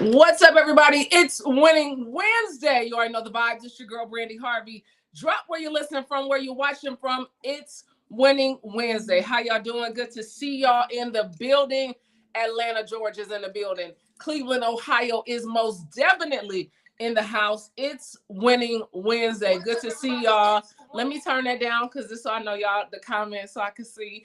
What's up, everybody? It's Winning Wednesday. You already know the vibes. It's your girl, Brandi Harvey. Drop where you're listening from, where you're watching from. It's Winning Wednesday. How y'all doing? Good to see y'all in the building. Atlanta, Georgia's in the building. Cleveland, Ohio is most definitely in the house. It's Winning Wednesday. Good to see y'all. Let me turn that down because this so I know y'all the comments so I can see.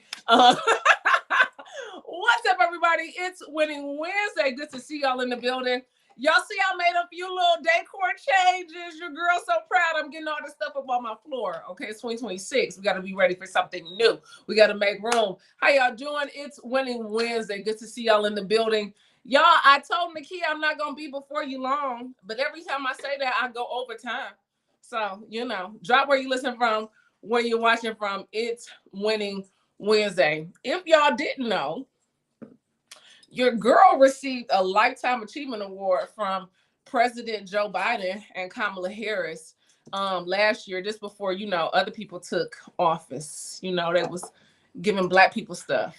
What's up, everybody? It's Winning Wednesday. Good to see y'all in the building. Y'all see I made a few little decor changes. Your girl's so proud. I'm getting all this stuff up on my floor. Okay, it's 2026. We got to be ready for something new. We got to make room. How y'all doing? It's Winning Wednesday. Good to see y'all in the building. Y'all, I told Nakia I'm not going to be before you long, but every time I say that, I go overtime. So, drop where you listen from, where you're watching from. It's Winning Wednesday. If y'all didn't know, your girl received a Lifetime Achievement Award from President Joe Biden and Kamala Harris last year, just before, other people took office. They was giving Black people stuff,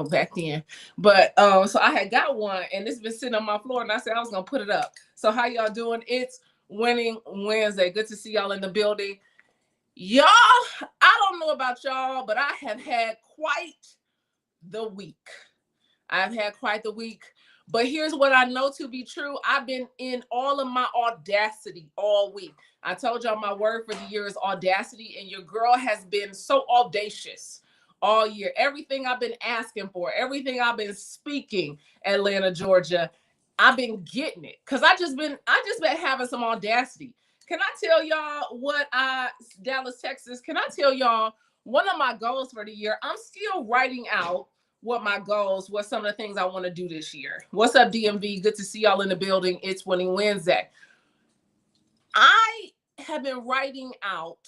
back then. But so I had got one, and it's been sitting on my floor, and I said I was going to put it up. So how y'all doing? It's Winning Wednesday. Good to see y'all in the building. Y'all, I don't know about y'all, but I have had quite the week. But here's what I know to be true. I've been in all of my audacity all week. I told y'all my word for the year is audacity, and your girl has been so audacious all year. Everything I've been asking for, everything I've been speaking, Atlanta, Georgia, I've been getting it. Because I just been having some audacity. Can I tell y'all Dallas, Texas, can I tell y'all one of my goals for the year? I'm still writing out what some of the things I want to do this year. What's up, DMV? Good to see y'all in the building. It's Winning Wednesday. I have been writing out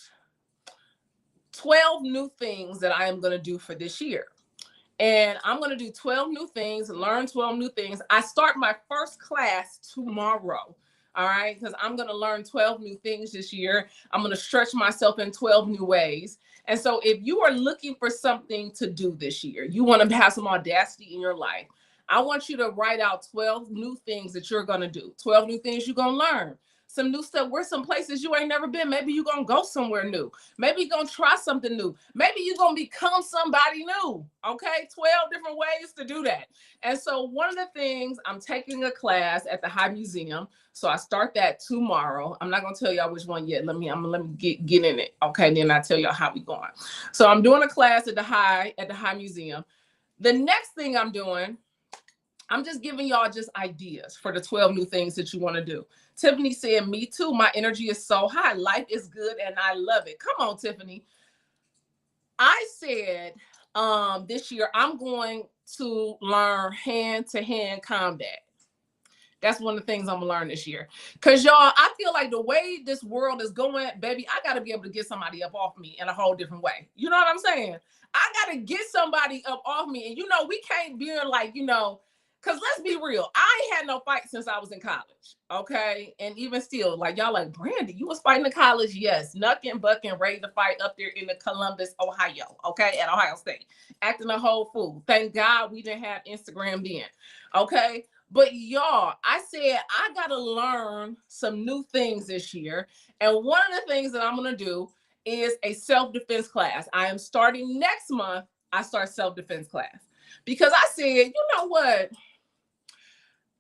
12 new things that I am going to do for this year. And I'm going to do 12 new things, learn 12 new things. I start my first class tomorrow. All right, because I'm going to learn 12 new things this year. I'm going to stretch myself in 12 new ways. And so if you are looking for something to do this year, you want to have some audacity in your life, I want you to write out 12 new things that you're going to do, 12 new things you're going to learn. Some new stuff. Where's some places you ain't never been? Maybe you're going to go somewhere new. Maybe you're going to try something new. Maybe you're going to become somebody new. Okay, 12 different ways to do that. And so one of the things, I'm taking a class at the High Museum. So I start that tomorrow. I'm not going to tell y'all which one yet. Let me get in it. Okay, then I'll tell y'all how we going. So I'm doing a class at the High Museum. The next thing I'm doing, I'm just giving y'all just ideas for the 12 new things that you want to do. Tiffany said, me too. My energy is so high. Life is good and I love it. Come on, Tiffany. I said this year I'm going to learn hand-to-hand combat. That's one of the things I'm going to learn this year. Because, y'all, I feel like the way this world is going, baby, I got to be able to get somebody up off me in a whole different way. You know what I'm saying? I got to get somebody up off me. And, we can't be like, because let's be real. I ain't had no fight since I was in college, okay? And even still, like, y'all like, Brandi, you was fighting in college? Yes. Knucking, bucking, ready to fight up there in the Columbus, Ohio, okay? At Ohio State. Acting a whole fool. Thank God we didn't have Instagram then, okay? But y'all, I said I got to learn some new things this year. And one of the things that I'm going to do is a self-defense class. I am starting next month. I start self-defense class. Because I said, you know what?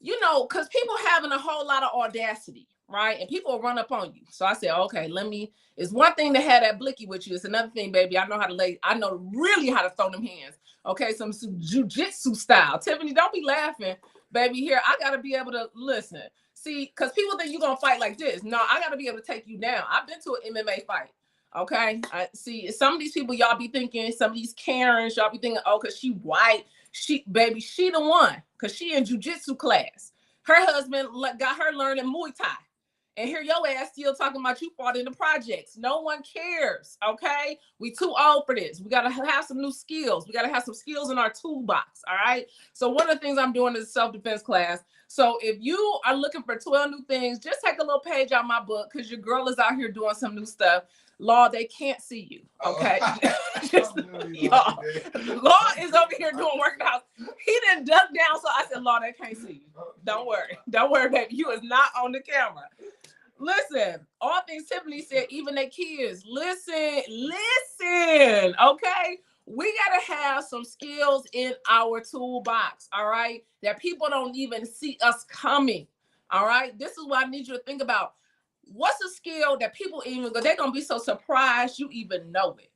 Because people having a whole lot of audacity, right? And people will run up on you. So I said, okay, it's one thing to have that blicky with you. It's another thing, baby. I know really how to throw them hands. Okay, some jujitsu style. Tiffany, don't be laughing, baby. Here, I got to be able to listen. See, because people think you're going to fight like this. No, I got to be able to take you down. I've been to an MMA fight. Okay, I see some of these people, y'all be thinking, some of these Karens, y'all be thinking, oh, because she white. She the one, because she in jujitsu class. Her husband got her learning Muay Thai. And here your ass still talking about you fought in the projects. No one cares, okay? We too old for this. We got to have some new skills. We got to have some skills in our toolbox, all right? So one of the things I'm doing is self-defense class. So if you are looking for 12 new things, just take a little page out my book because your girl is out here doing some new stuff. Law, they can't see you, okay? Y'all, Law is over here doing workouts. He didn't duck down, so I said, Law, they can't see you. Don't worry. Don't worry, baby. You is not on the camera. Listen, all things Tiffany said, even their kids, listen, okay? We got to have some skills in our toolbox, all right? That people don't even see us coming, all right? This is what I need you to think about. What's a skill that people even go, they're going to be so surprised you even know it.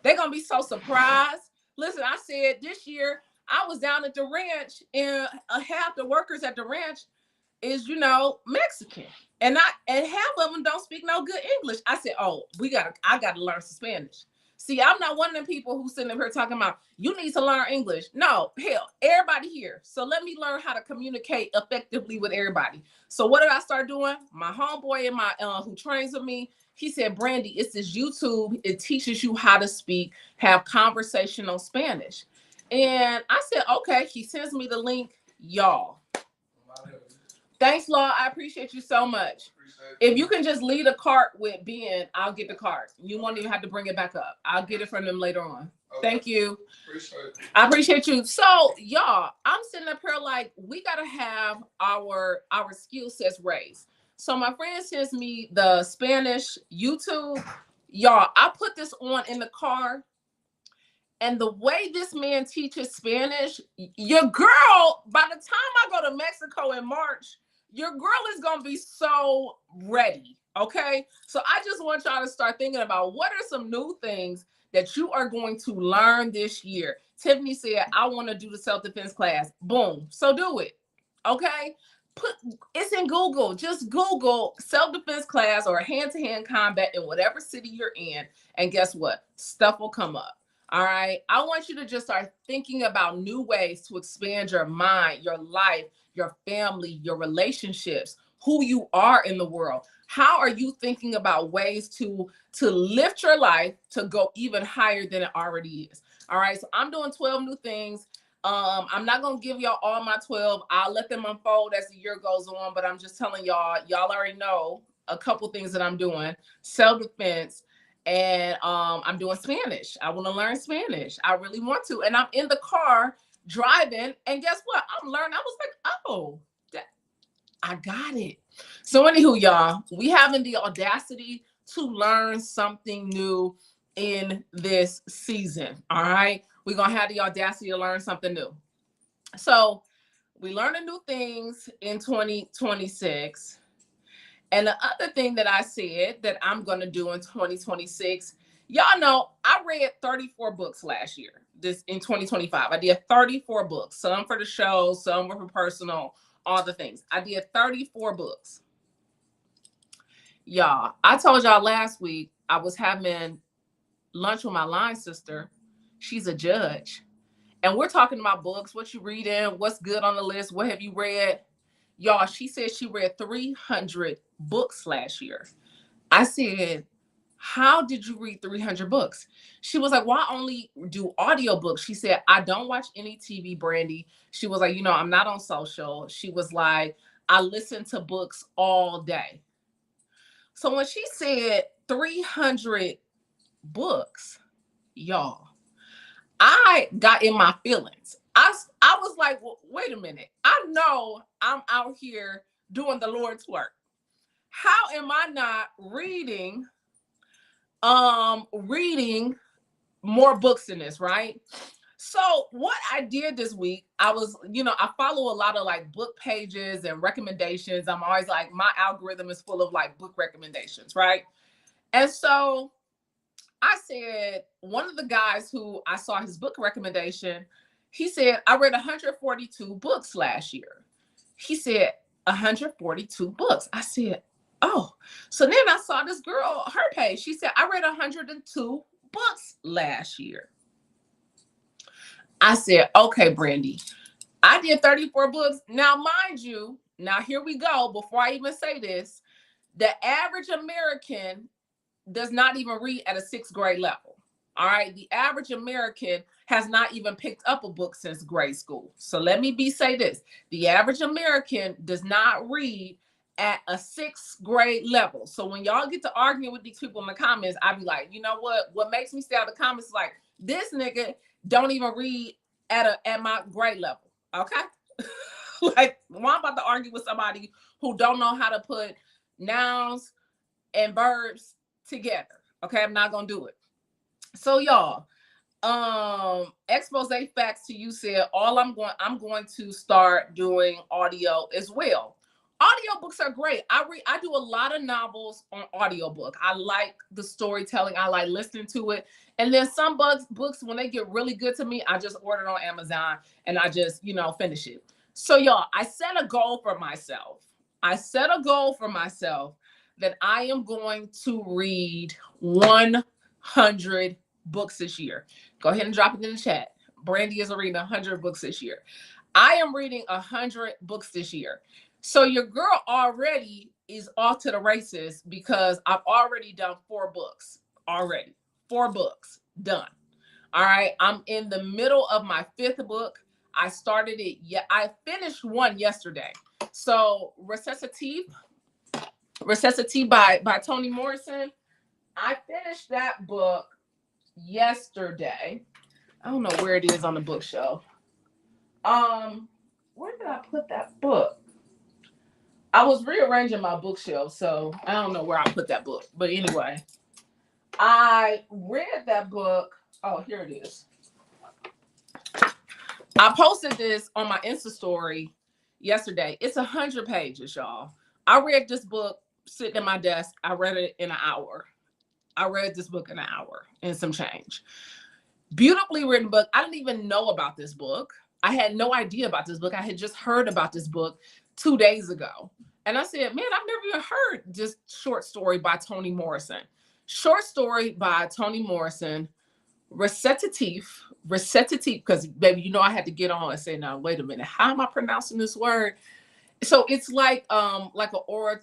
They're going to be so surprised. Listen, I said this year, I was down at the ranch and half the workers at the ranch is, Mexican. And half of them don't speak no good English. I said, oh, I gotta learn some Spanish. See, I'm not one of them people who's sitting up here talking about you need to learn English. No, hell, everybody here. So let me learn how to communicate effectively with everybody. So what did I start doing? My homeboy and my who trains with me, he said, Brandi, it's this YouTube. It teaches you how to speak, have conversational Spanish. And I said, okay. He sends me the link, y'all. Thanks, Law. I appreciate you so much. If you can just leave a cart with Ben, I'll get the cart. You won't even have to bring it back up. I'll get it from them later on. Okay. Thank you. I appreciate you. So, y'all, I'm sitting up here like, we got to have our skill sets raised. So my friend sends me the Spanish YouTube. Y'all, I put this on in the car. And the way this man teaches Spanish, your girl, by the time I go to Mexico in March, your girl is going to be so ready, okay? So I just want y'all to start thinking about what are some new things that you are going to learn this year. Tiffany said, I want to do the self-defense class. Boom. So do it, okay? It's in Google. Just Google self-defense class or hand-to-hand combat in whatever city you're in. And guess what? Stuff will come up. All right. I want you to just start thinking about new ways to expand your mind, your life, your family, your relationships, who you are in the world. How are you thinking about ways to lift your life to go even higher than it already is? All right. So I'm doing 12 new things. I'm not going to give y'all all my 12. I'll let them unfold as the year goes on, but I'm just telling y'all already know a couple things that I'm doing. Self-defense. And I'm doing Spanish. I want to learn Spanish. I really want to. And I'm in the car driving. And guess what? I'm learning. I was like, oh, I got it. So anywho, y'all, we having the audacity to learn something new in this season. All right. We're going to have the audacity to learn something new. So we learning new things in 2026. And the other thing that I said that I'm going to do in 2026, y'all know I read 34 books last year. This in 2025, I did 34 books, some for the show, some were for personal, all the things. I did 34 books. Y'all, I told y'all last week I was having lunch with my line sister. She's a judge. And we're talking about books, what you reading, what's good on the list, what have you read? Y'all, she said she read 300 books last year. I said, how did you read 300 books? She was like, well, I only do audiobooks. She said, I don't watch any TV, Brandi. She was like, I'm not on social. She was like, I listen to books all day. So when she said 300 books, y'all, I got in my feelings. I was like, well, wait a minute. I know I'm out here doing the Lord's work. How am I not reading more books than this, right? So what I did this week, I was, I follow a lot of like book pages and recommendations. I'm always like, my algorithm is full of like book recommendations, right? And so I said, one of the guys who I saw his book recommendation, he said, I read 142 books last year. He said, 142 books. I said, oh. So then I saw this girl, her page. She said, I read 102 books last year. I said, okay, Brandi, I did 34 books. Now, mind you, now here we go. Before I even say this, The average American does not even read at a 6th grade level. All right. The average American has not even picked up a book since grade school. So let me say this. The average American does not read at a 6th grade level. So when y'all get to arguing with these people in the comments, I be like, you know what? What makes me stay out of the comments is like, this nigga don't even read at my grade level. Okay. Like, well, I'm about to argue with somebody who don't know how to put nouns and verbs together. Okay, I'm not gonna do it. So y'all, expose facts to you said I'm going to start doing audio as well. Audiobooks are great. I do a lot of novels on audiobook. I like the storytelling. I like listening to it. And then some books, when they get really good to me, I just order it on Amazon and I just, finish it. So y'all, I set a goal for myself. That I am going to read 100 books this year. Go ahead and drop it in the chat. Brandi is reading 100 books this year. I am reading 100 books this year. So your girl already is off to the races because I've already done 4 books already. 4 books done. All right. I'm in the middle of my 5th book. I started it. Yeah, I finished one yesterday. So Recitative by Toni Morrison. I finished that book yesterday. I don't know where it is on the bookshelf. Where did I put that book? I was rearranging my bookshelf, so I don't know where I put that book. But anyway, I read that book. Oh, here it is. I posted this on my Insta story yesterday. It's 100 pages, y'all. I read this book sitting at my desk. I read it in an hour. I read this book in an hour and some change. Beautifully written book. I didn't even know about this book. I had no idea about this book. I had just heard about this book 2 days ago. And I said, man, I've never even heard this short story by Toni Morrison. Short story by Toni Morrison. Recitative, because baby, I had to get on and say, now, wait a minute, how am I pronouncing this word? So it's like an orator,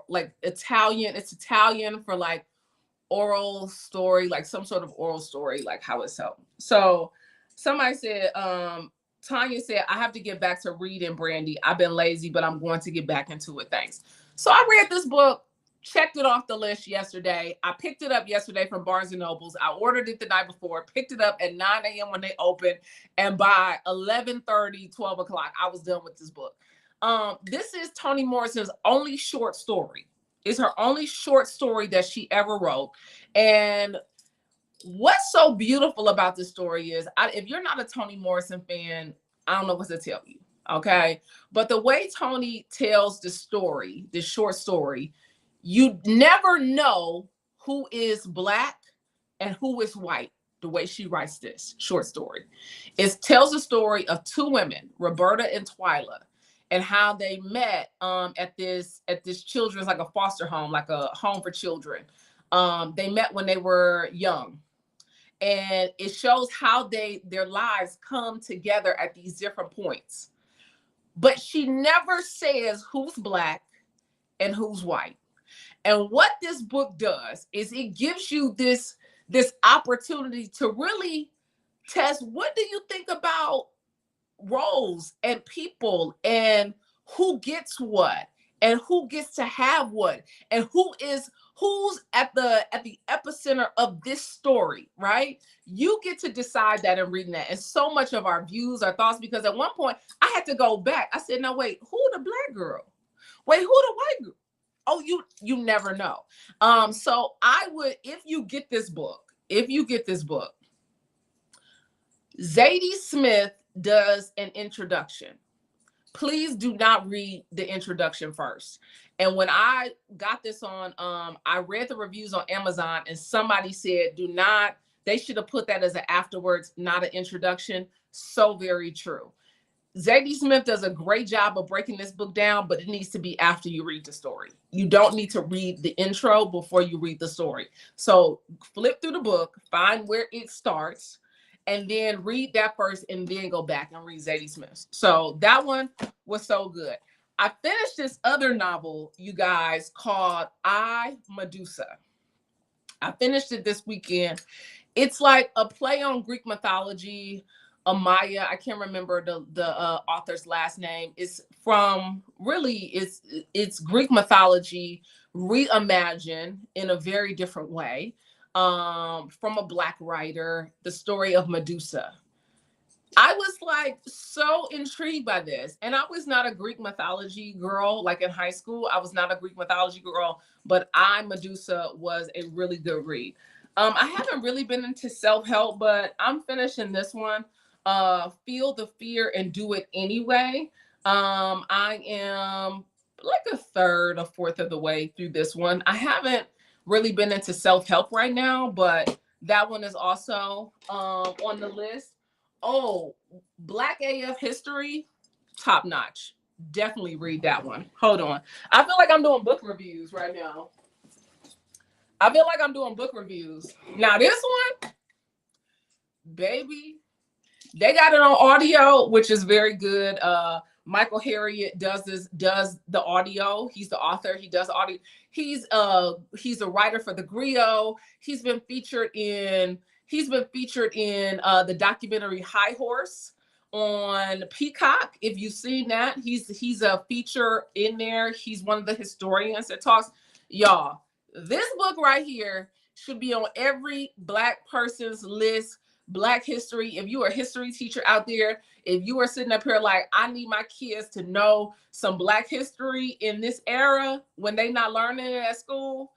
like Italian. It's Italian for like oral story, like some sort of oral story, like how it's held. So somebody said, Tanya said, I have to get back to reading, Brandi. I've been lazy, but I'm going to get back into it. Thanks. So I read this book, checked it off the list yesterday. I picked it up yesterday from Barnes & Nobles. I ordered it the night before, picked it up at 9 a.m. when they opened. And by 11:30, 12 o'clock, I was done with this book. This is Toni Morrison's only short story. It's her only short story that she ever wrote. And what's so beautiful about this story is, if you're not a Toni Morrison fan, I don't know what to tell you. Okay. But the way Toni tells the story, this short story, you never know who is Black and who is white. The way she writes this short story, it tells the story of 2 women, Roberta and Twyla, and how they met at this children's, like a foster home, like a home for children. They met when they were young. And it shows how their lives come together at these different points. But she never says who's Black and who's white. And what this book does is it gives you this opportunity to really test, what do you think about roles and people and who gets what and who gets to have what and who's at the epicenter of this story, right? You get to decide that in reading that. And so much of our views, our thoughts, because at one point I had to go back. I said, no, wait, who the Black girl? Wait, who the white girl? Oh, you never know. So I would, if you get this book, Zadie Smith does an introduction. Please do not read the introduction first. And when I got this on, I read the reviews on Amazon and somebody said, they should have put that as an afterwards, not an introduction. So very true. Zadie Smith does a great job of breaking this book down, but it needs to be after you read the story. You don't need to read the intro before you read the story. So flip through the book, find where it starts, and then read that first and then go back and read Zadie Smith. So that one was so good. I finished this other novel, you guys, called I, Medusa. I finished it this weekend. It's like a play on Greek mythology. Amaya, I can't remember the author's last name. It's from really it's Greek mythology reimagined in a very different way, from a Black writer. The story of Medusa. I was like so intrigued by this. And I was not a Greek mythology girl. Like in high school, I was not a Greek mythology girl, but I, Medusa, was a really good read. I haven't really been into self-help, but I'm finishing this one. Feel the fear and do it anyway. I am like a third or fourth of the way through this one. I haven't really been into self-help right now, but that one is also on the list. Oh, Black AF history, top notch. Definitely read that one. Hold on. I feel like I'm doing book reviews right now. I feel like I'm doing book reviews. Now this one, baby, they got it on audio, which is very good. Michael Harriot does the audio. He's the author. He does audio. He's a writer for the Griot. He's been featured in the documentary High Horse on Peacock. If you've seen that, he's a feature in there. He's one of the historians that talks. Y'all, this book right here should be on every Black person's list. Black history. If you are a history teacher out there, if you are sitting up here like, I need my kids to know some Black history in this era when they not learning it at school,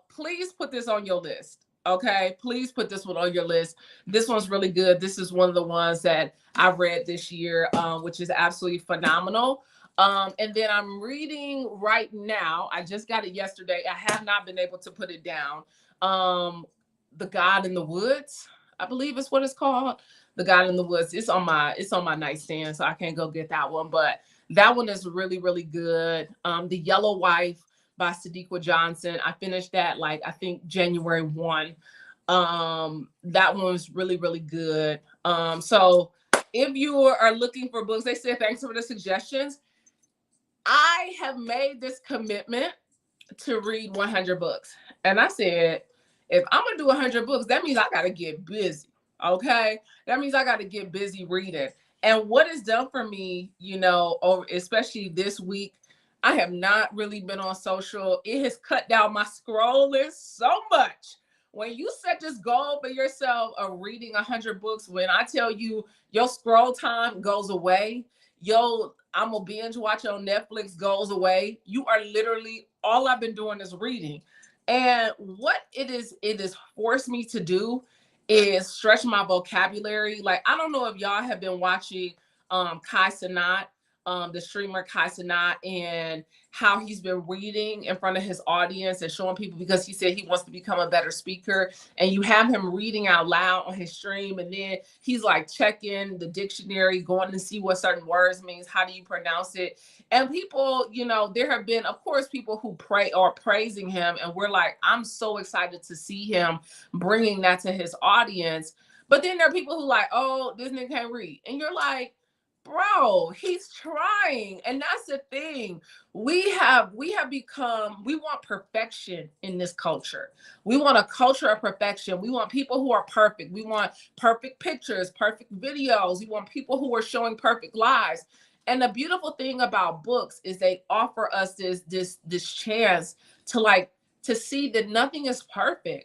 please put this on your list. Okay, please put this one on your list. This one's really good. This is one of the ones that I read this year, which is absolutely phenomenal. And then I'm reading right now. I just got it yesterday. I have not been able to put it down. The God in the Woods, I believe is what it's called. The God in the Woods. It's on my nightstand, so I can't go get that one. But that one is really, really good. The Yellow Wife by Sadiqa Johnson. I finished that like I think January 1. That one was really, really good. So if you are looking for books, they said thanks for the suggestions. I have made this commitment to read 100 books. And I said, if I'm gonna do 100 books, that means I gotta get busy. Okay, that means I gotta get busy reading. And what it's done for me, over especially this week, I have not really been on social. It has cut down my scrolling so much. When you set this goal for yourself of reading 100 books, when I tell you your scroll time goes away, I'm gonna binge watch on Netflix goes away. You are literally, all I've been doing is reading. And what it is forced me to do is stretch my vocabulary. Like, I don't know if y'all have been watching Kai Cenat, the streamer Kai Cenat, and how he's been reading in front of his audience and showing people, because he said he wants to become a better speaker. And you have him reading out loud on his stream, and then he's like checking the dictionary, going to see what certain words means, how do you pronounce it. And people, there have been, of course, people who are praising him, and we're like, I'm so excited to see him bringing that to his audience. But then there are people who like, oh, this nigga can't read, and you're like, bro, he's trying. And that's the thing. We want perfection in this culture. We want a culture of perfection. We want people who are perfect. We want perfect pictures, perfect videos. We want people who are showing perfect lives. And the beautiful thing about books is they offer us this chance to see that nothing is perfect.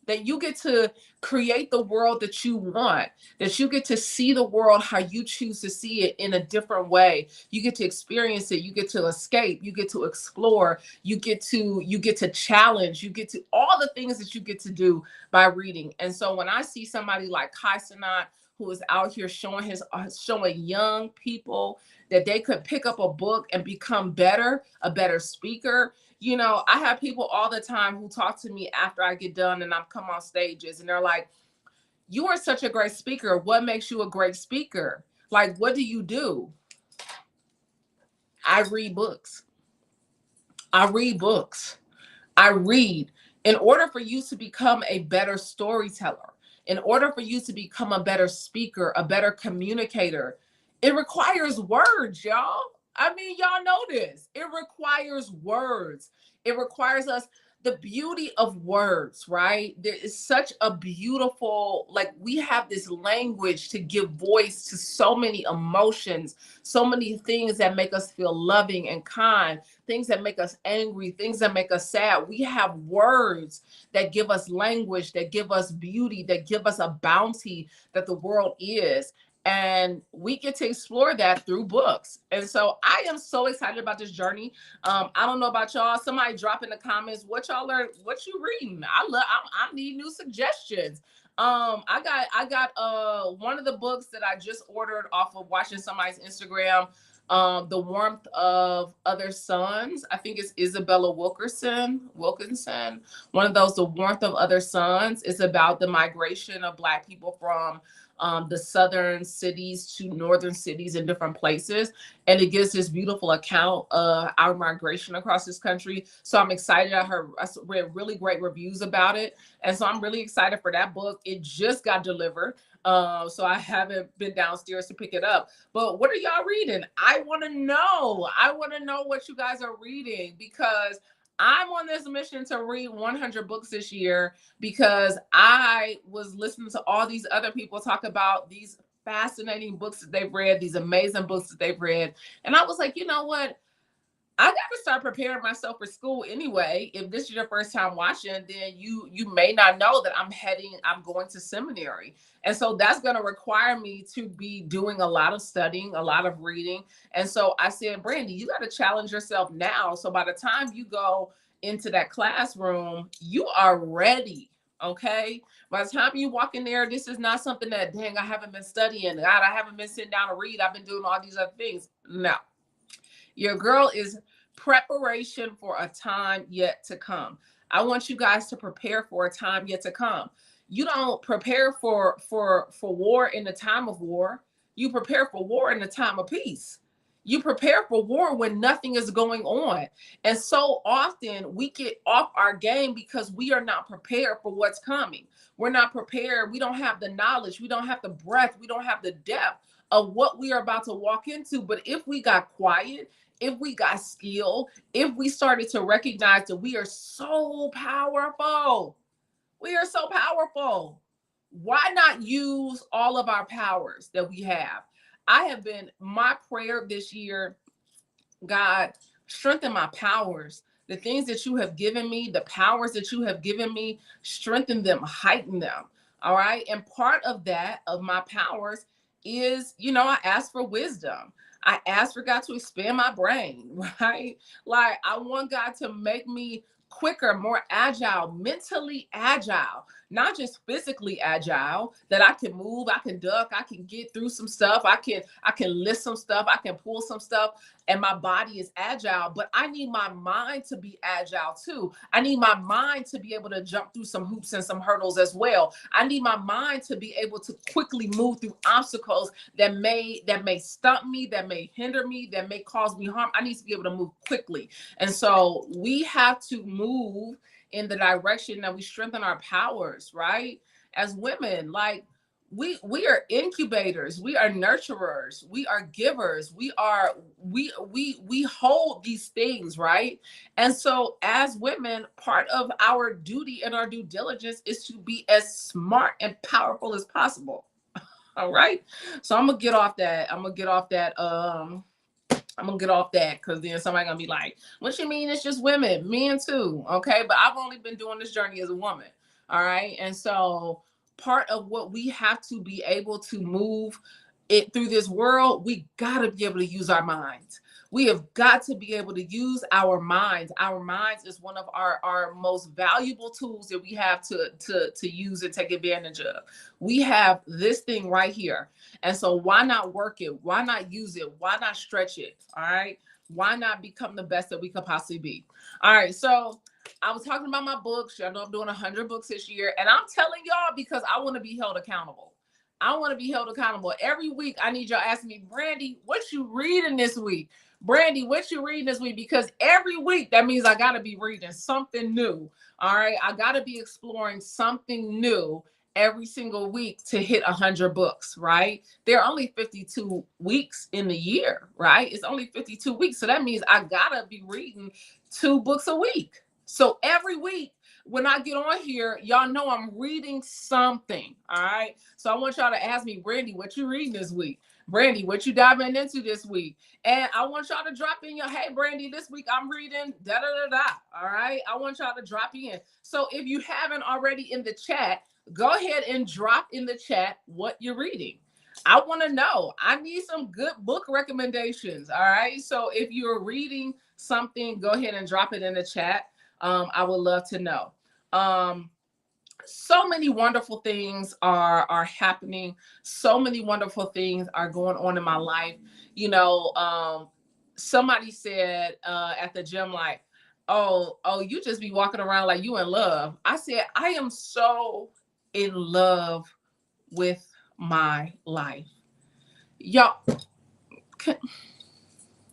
That you get to create the world that you want, that you get to see the world how you choose to see it in a different way. You get to experience it. You get to escape. You get to explore. You get to challenge. You get to all the things that you get to do by reading. And so when I see somebody like Kai Cenat, who is out here showing young people that they could pick up a book and become a better speaker. I have people all the time who talk to me after I get done and I've come on stages, and they're like, you are such a great speaker. What makes you a great speaker? Like, what do you do? I read books. I read. In order for you to become a better storyteller, in order for you to become a better speaker, a better communicator, it requires words, y'all. I mean, y'all know this. It requires words. It requires us the beauty of words, right? There is such a beautiful, like, we have this language to give voice to so many emotions, so many things that make us feel loving and kind, things that make us angry, things that make us sad. We have words that give us language, that give us beauty, that give us a bounty that the world is, and we get to explore that through books. And so I am so excited about this journey. I don't know about y'all. Somebody drop in the comments what y'all learn, what you reading. I need new suggestions. I got one of the books that I just ordered off of watching somebody's Instagram. The Warmth of Other Suns. I think it's Isabella Wilkinson. One of those, The Warmth of Other Suns. It's about the migration of Black people from the southern cities to northern cities in different places. And it gives this beautiful account of our migration across this country. So I'm excited. I read really great reviews about it. And so I'm really excited for that book. It just got delivered. So I haven't been downstairs to pick it up. But what are y'all reading? I want to know. I want to know what you guys are reading, because I'm on this mission to read 100 books this year, because I was listening to all these other people talk about these fascinating books that they've read, these amazing books that they've read. And I was like, you know what? I got to start preparing myself for school anyway. If this is your first time watching, then you may not know that I'm going to seminary. And so that's going to require me to be doing a lot of studying, a lot of reading. And so I said, Brandi, you got to challenge yourself now. So by the time you go into that classroom, you are ready. Okay. By the time you walk in there, this is not something that, dang, I haven't been studying. God, I haven't been sitting down to read. I've been doing all these other things. No. Your girl is preparation for a time yet to come. I want you guys to prepare for a time yet to come. You don't prepare for war in the time of war. You prepare for war in the time of peace. You prepare for war when nothing is going on. And so often we get off our game because we are not prepared for what's coming. We're not prepared. We don't have the knowledge. We don't have the breadth. We don't have the depth of what we are about to walk into. But if we got quiet, if we got skill, if we started to recognize that we are so powerful, why not use all of our powers that we have? My prayer this year, God, strengthen my powers. The things that you have given me, the powers that you have given me, strengthen them, heighten them. All right. And part of that, of my powers, is, I ask for wisdom. I ask for God to expand my brain, right? Like, I want God to make me quicker, more agile, mentally agile, not just physically agile, that I can move, I can duck, I can get through some stuff, I can lift some stuff, I can pull some stuff, and my body is agile. But I need my mind to be agile too. I need my mind to be able to jump through some hoops and some hurdles as well. I need my mind to be able to quickly move through obstacles that may stump me, that may hinder me, that may cause me harm. I need to be able to move quickly. And so we have to move in the direction that we strengthen our powers, right? As women, like, we are incubators, we are nurturers, we are givers, we hold these things, right? And so as women, part of our duty and our due diligence is to be as smart and powerful as possible. All right. So I'm gonna get off that because then somebody gonna be like, what you mean it's just women? Men too. Okay. But I've only been doing this journey as a woman. All right. And so part of what we have to be able to move it through this world, we gotta be able to use our minds. We have got to be able to use our minds. Our minds is one of our most valuable tools that we have to use and take advantage of. We have this thing right here. And so why not work it? Why not use it? Why not stretch it? All right. Why not become the best that we could possibly be? All right. So I was talking about my books. Y'all know I'm doing 100 books this year. And I'm telling y'all because I want to be held accountable. I want to be held accountable. Every week, I need y'all asking me, Brandi, what you reading this week? Brandi, what you reading this week? Because every week, that means I got to be reading something new. All right. I got to be exploring something new every single week to hit 100 books, right? There are only 52 weeks in the year, right? It's only 52 weeks. So that means I gotta be reading 2 books a week. So every week when I get on here, y'all know I'm reading something. All right. So I want y'all to ask me, Brandi, what you reading this week? Brandi, what you diving into this week? And I want y'all to drop in your, hey, Brandi, this week I'm reading da da da da. All right. I want y'all to drop in. So if you haven't already in the chat, go ahead and drop in the chat what you're reading. I want to know. I need some good book recommendations. All right. So if you're reading something, go ahead and drop it in the chat. I would love to know. So many wonderful things are happening. So many wonderful things are going on in my life. You know, somebody said at the gym, like, oh, you just be walking around like you in love. I said, I am so in love with my life. Y'all,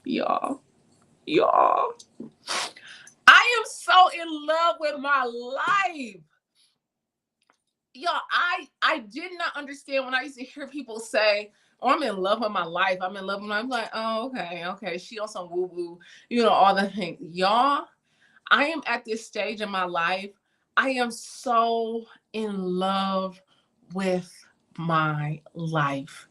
y'all, y'all. I am so in love with my life. Y'all, I did not understand when I used to hear people say, "Oh, I'm in love with my life. I'm in love with my." I'm like, "Oh, okay. She on some woo woo, all the things." Y'all, I am at this stage in my life. I am so in love with my life.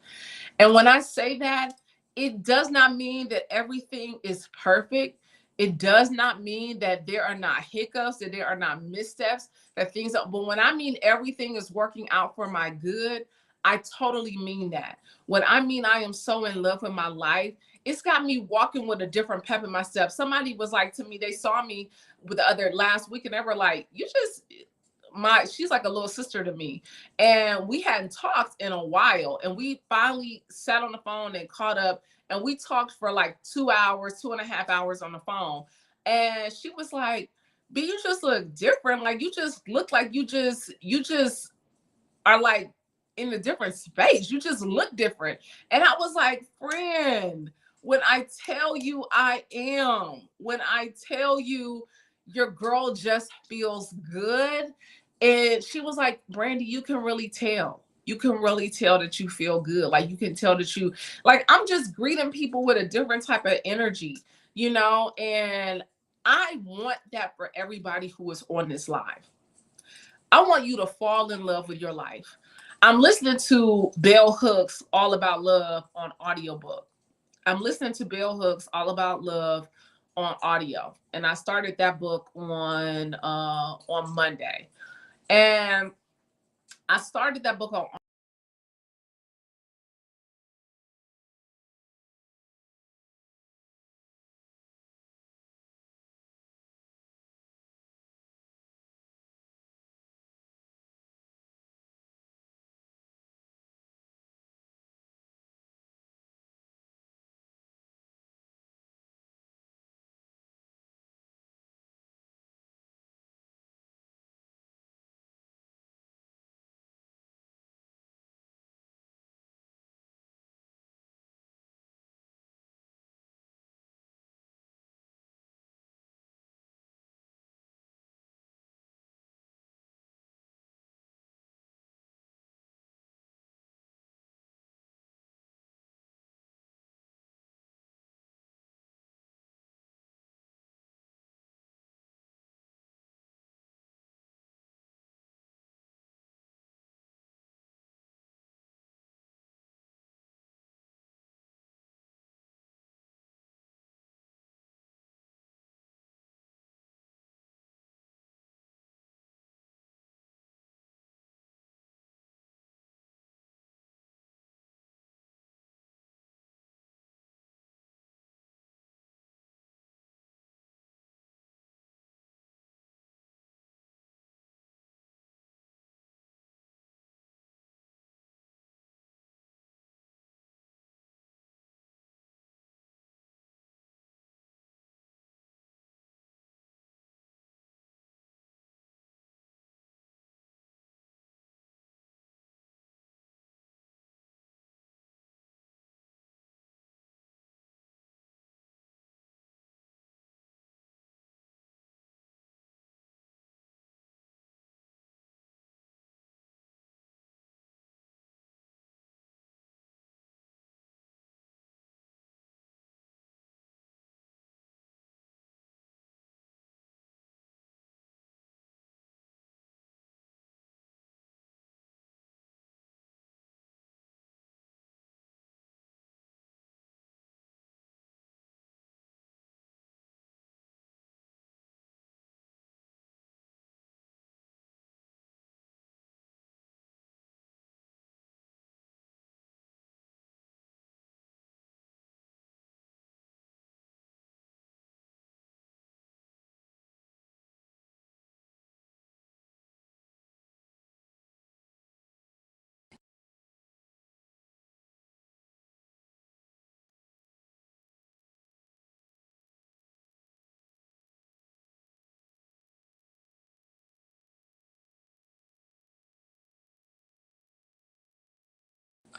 And when I say that, it does not mean that everything is perfect. It does not mean that there are not hiccups, that there are not missteps, that things are, but when I mean everything is working out for my good, I totally mean that. When I mean I am so in love with my life, it's got me walking with a different pep in my step. Somebody was like to me, they saw me with the other last week and they were like, you just she's like a little sister to me, and we hadn't talked in a while, and we finally sat on the phone and caught up, and we talked for like 2 hours, 2.5 hours on the phone. And she was like, B, you just look different. Like you just look like you just are like in a different space. You just look different. And I was like, friend, when I tell you I am, when I tell you your girl just feels good. And she was like, Brandi, you can really tell. You can really tell that you feel good. Like you can tell that you, like, I'm just greeting people with a different type of energy. And I want that for everybody who is on this live. I want you to fall in love with your life. I'm listening to Bell Hooks All About Love on audiobook. I'm listening to Bell Hooks All About Love on audio. And I started that book on Monday. And I started that book on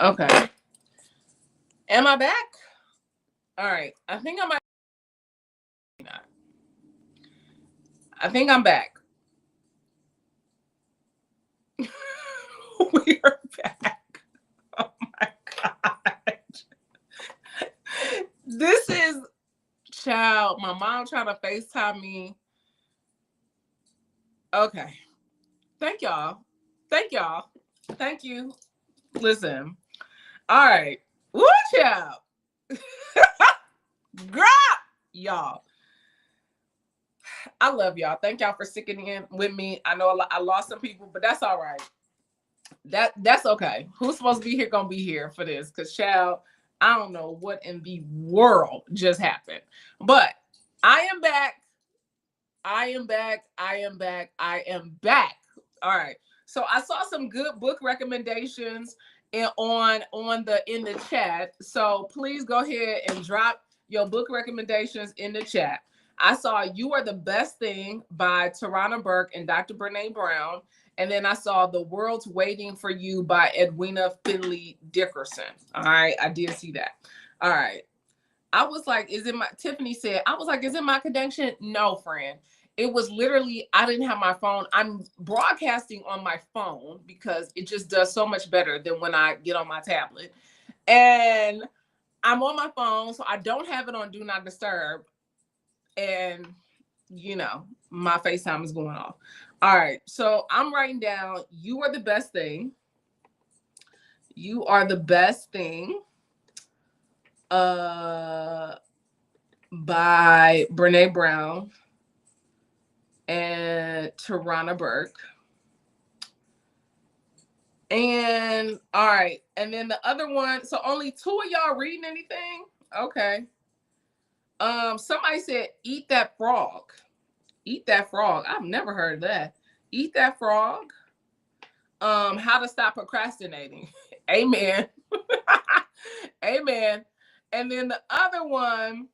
Okay. Am I back? All right. I think I might not. I think I'm back. We are back. Oh my God. This is child. My mom trying to FaceTime me. Okay. Thank y'all. Thank y'all. Thank you. Listen. All right. Woo, child. Girl. Y'all. I love y'all. Thank y'all for sticking in with me. I know I lost some people, but that's all right. That's okay. Who's supposed to be here gonna be here for this? Cause child, I don't know what in the world just happened. But I am back. I am back. I am back. I am back. All right. So I saw some good book recommendations in the chat. So please go ahead and drop your book recommendations in the chat. I saw You Are the Best Thing by Tarana Burke and Dr. Brene Brown. And then I saw The World's Waiting for You by Edwina Finley Dickerson. All right. I did see that. All right. I was like, Tiffany said, I was like, is it my connection? No, friend. It was literally, I didn't have my phone. I'm broadcasting on my phone because it just does so much better than when I get on my tablet. And I'm on my phone, so I don't have it on Do Not Disturb. And, you know, my FaceTime is going off. All right. So I'm writing down, You Are the Best Thing. You Are the Best Thing. By Brene Brown and Tarana Burke. And all right. And then the other one, so only 2 of y'all reading anything? Okay. Somebody said Eat That Frog. Eat That Frog. I've never heard of that. Eat That Frog. How to Stop Procrastinating. Amen. Amen. And then the other one,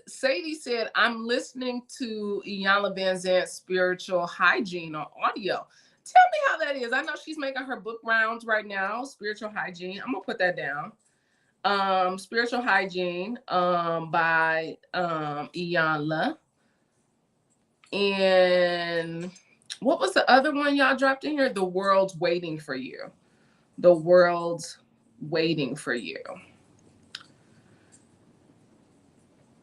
Sadie said, I'm listening to Iyanla Vanzant's Spiritual Hygiene on audio. Tell me how that is. I know she's making her book rounds right now, Spiritual Hygiene. I'm gonna put that down. Spiritual Hygiene by Iyanla. And what was the other one y'all dropped in here? The World's Waiting for You. The World's Waiting for You.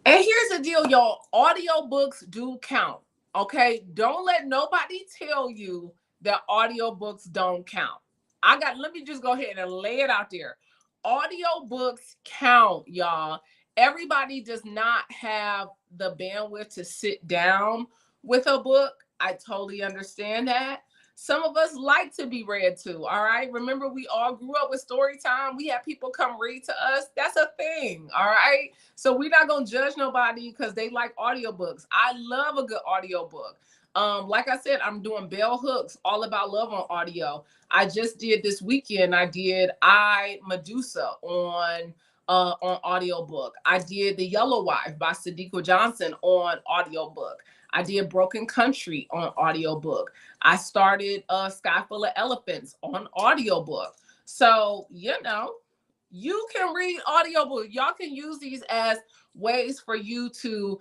And here's the deal, y'all. Audiobooks do count. Okay. Don't let nobody tell you that audiobooks don't count. Let me just go ahead and lay it out there. Audiobooks count, y'all. Everybody does not have the bandwidth to sit down with a book. I totally understand that. Some of us like to be read to, all right? Remember, we all grew up with story time. We had people come read to us. That's a thing, all right? So we're not going to judge nobody because they like audiobooks. I love a good audiobook. Like I said, I'm doing Bell Hooks, All About Love on audio. I just did this weekend. I did Medusa on audiobook. I did The Yellow Wife by Sadiqa Johnson on audiobook. I did Broken Country on audiobook. I started Sky Full of Elephants on audiobook. So, you know, you can read audiobook. Y'all can use these as ways for you to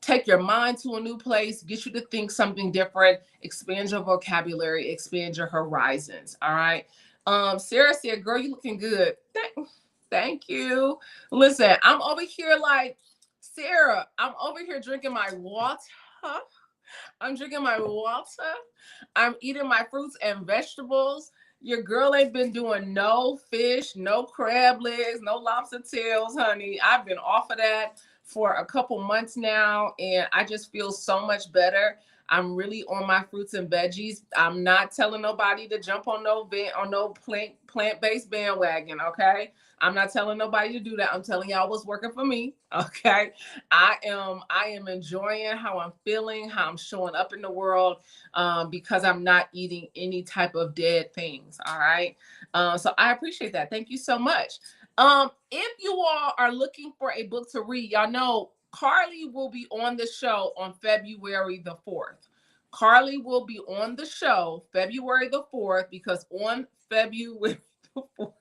take your mind to a new place, get you to think something different, expand your vocabulary, expand your horizons. All right. Sarah said, girl, you looking good. Thank you. Listen, I'm over here like, Sarah, I'm over here drinking my water. I'm drinking my water. I'm eating my fruits and vegetables. Your girl ain't been doing no fish, no crab legs, no lobster tails, honey. I've been off of that for a couple months now, and I just feel so much better. I'm really on my fruits and veggies. I'm not telling nobody to jump on no plant-based bandwagon, okay? I'm not telling nobody to do that. I'm telling y'all what's working for me, okay? I am enjoying how I'm feeling, how I'm showing up in the world, because I'm not eating any type of dead things, all right? So I appreciate that. Thank you so much. If you all are looking for a book to read, y'all know Carly will be on the show on February the 4th. Carly will be on the show February the 4th, because on February the 4th,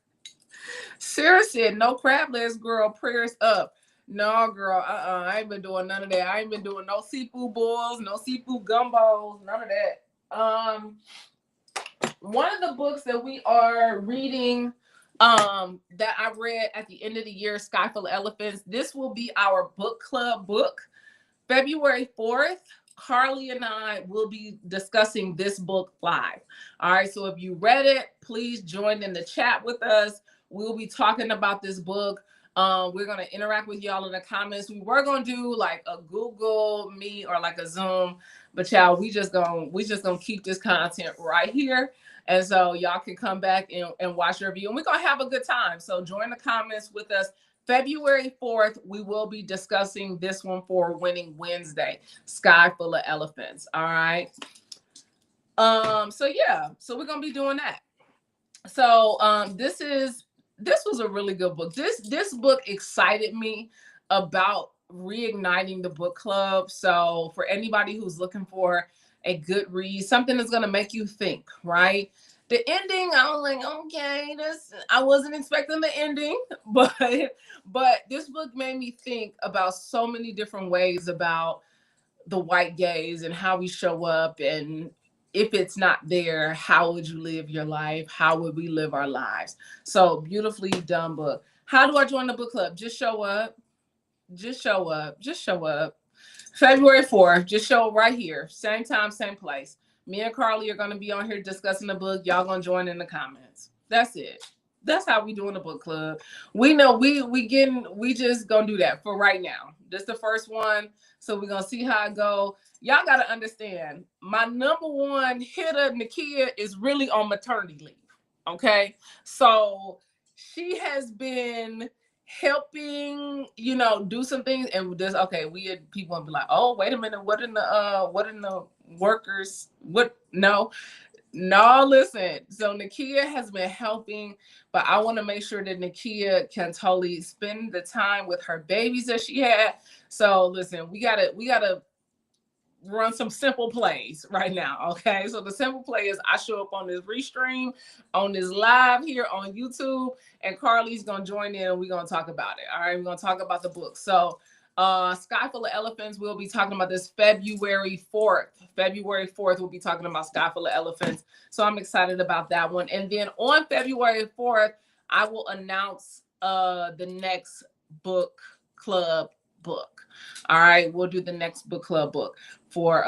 Sarah said, no crab legs, girl, prayers up. No, girl, I ain't been doing none of that. I ain't been doing no seafood boils, no seafood gumbos, none of that. One of the books that we are reading, that I read at the end of the year, Sky Full of Elephants. This will be our book club book. February 4th, Carly and I will be discussing this book live. All right, so if you read it, please join in the chat with us. We'll be talking about this book. We're going to interact with y'all in the comments. We were going to do like a Google Meet or like a Zoom, but y'all, we just gonna keep this content right here. And so y'all can come back and watch your review, and we're going to have a good time. So join the comments with us. February 4th, we will be discussing this one for Winning Wednesday, Sky Full of Elephants. All right. So yeah, so we're going to be doing that. So this was a really good book. This book excited me about reigniting the book club. So for anybody who's looking for a good read, something that's going to make you think, right? The ending, I was like, okay, I wasn't expecting the ending, but this book made me think about so many different ways about the white gaze and how we show up, and if it's not there, how would you live your life? How would we live our lives? So beautifully done book. How do I join the book club? Just show up. Just show up. Just show up. February 4th, just show up right here. Same time, same place. Me and Carly are going to be on here discussing the book. Y'all going to join in the comments. That's it. That's how we doing the book club. We know we just going to do that for right now. This is the first one. So we're going to see how it go. Y'all got to understand, my number one hitter, Nakia, is really on maternity leave. Okay. So she has been helping, do some things, and this, okay, we had people be like, oh, wait a minute, what in the workers, no, listen. So Nakia has been helping, but I want to make sure that Nakia can totally spend the time with her babies that she had. So listen, we gotta run some simple plays right now. Okay. So the simple play is I show up on this restream, on this live here on YouTube, and Carly's going to join in and we're going to talk about it. All right. We're going to talk about the book. So Sky Full of Elephants, we'll be talking about this February 4th. February 4th, we'll be talking about Sky Full of Elephants. So I'm excited about that one. And then on February 4th, I will announce the next book club book. All right, we'll do the next book club book for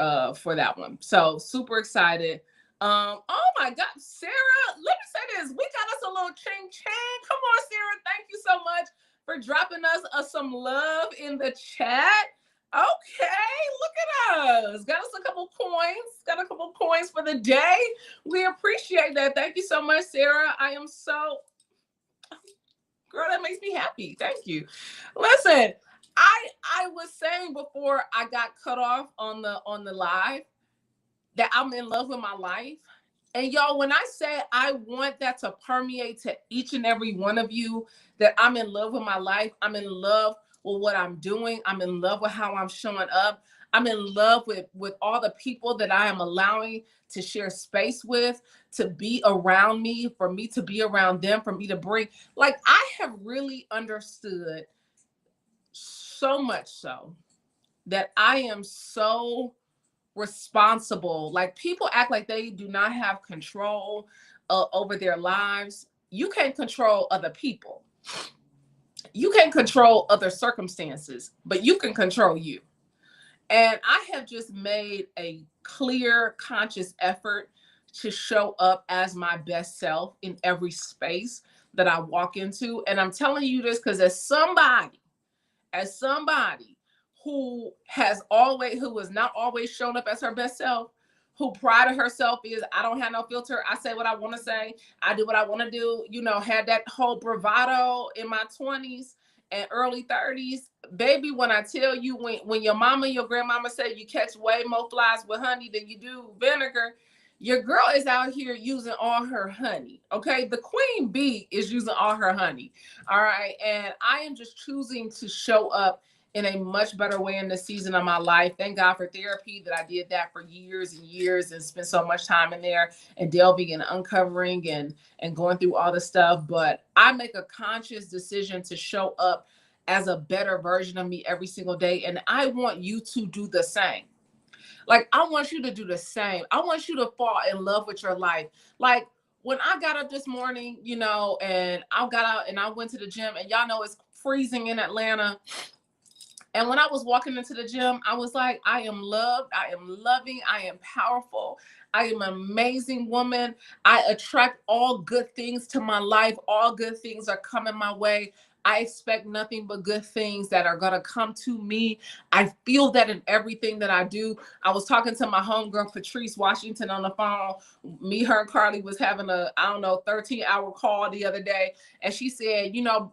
that one. So super excited. Oh my God, Sarah, let me say this. We got us a little ching ching. Come on, Sarah. Thank you so much for dropping us some love in the chat. Okay, look at us. Got us a couple coins. Got a couple coins for the day. We appreciate that. Thank you so much, Sarah. I am so, girl, that makes me happy. Thank you. Listen, I was saying before I got cut off on the live that I'm in love with my life. And y'all, when I say I want that to permeate to each and every one of you, that I'm in love with my life, I'm in love with what I'm doing, I'm in love with how I'm showing up, I'm in love with all the people that I am allowing to share space with, to be around me, for me to be around them, for me to bring, like, I have really understood so much so that I am so responsible. Like, people act like they do not have control over their lives. You can't control other people. You can't control other circumstances, but you can control you. And I have just made a clear, conscious effort to show up as my best self in every space that I walk into. And I'm telling you this because as somebody who has not always shown up as her best self, who pride of herself is, I don't have no filter. I say what I want to say. I do what I want to do. Had that whole bravado in my 20s and early 30s. Baby, when I tell you, when your mama, your grandmama said you catch way more flies with honey than you do vinegar, your girl is out here using all her honey. Okay. The queen bee is using all her honey. All right. And I am just choosing to show up in a much better way in this season of my life. Thank God for therapy, that I did that for years and years and spent so much time in there and delving and uncovering and going through all the stuff. But I make a conscious decision to show up as a better version of me every single day. And I want you to do the same. Like, I want you to do the same. I want you to fall in love with your life. Like, when I got up this morning, you know, and I got out and I went to the gym, and y'all know it's freezing in Atlanta. And when I was walking into the gym, I was like, I am loved. I am loving. I am powerful. I am an amazing woman. I attract all good things to my life. All good things are coming my way. I expect nothing but good things that are going to come to me. I feel that in everything that I do. I was talking to my homegirl, Patrice Washington, on the phone. Me, her, and Carly was having a, 13-hour call the other day. And she said, you know,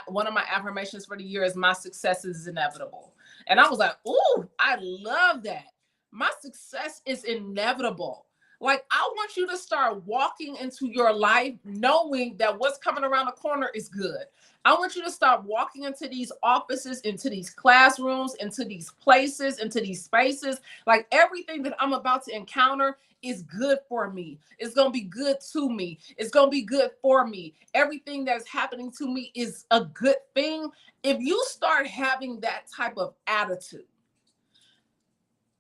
one of my affirmations for the year is my success is inevitable. And I was like, ooh, I love that. My success is inevitable. Like, I want you to start walking into your life knowing that what's coming around the corner is good. I want you to start walking into these offices, into these classrooms, into these places, into these spaces. Like, everything that I'm about to encounter is good for me. It's going to be good to me. It's going to be good for me. Everything that's happening to me is a good thing. If you start having that type of attitude,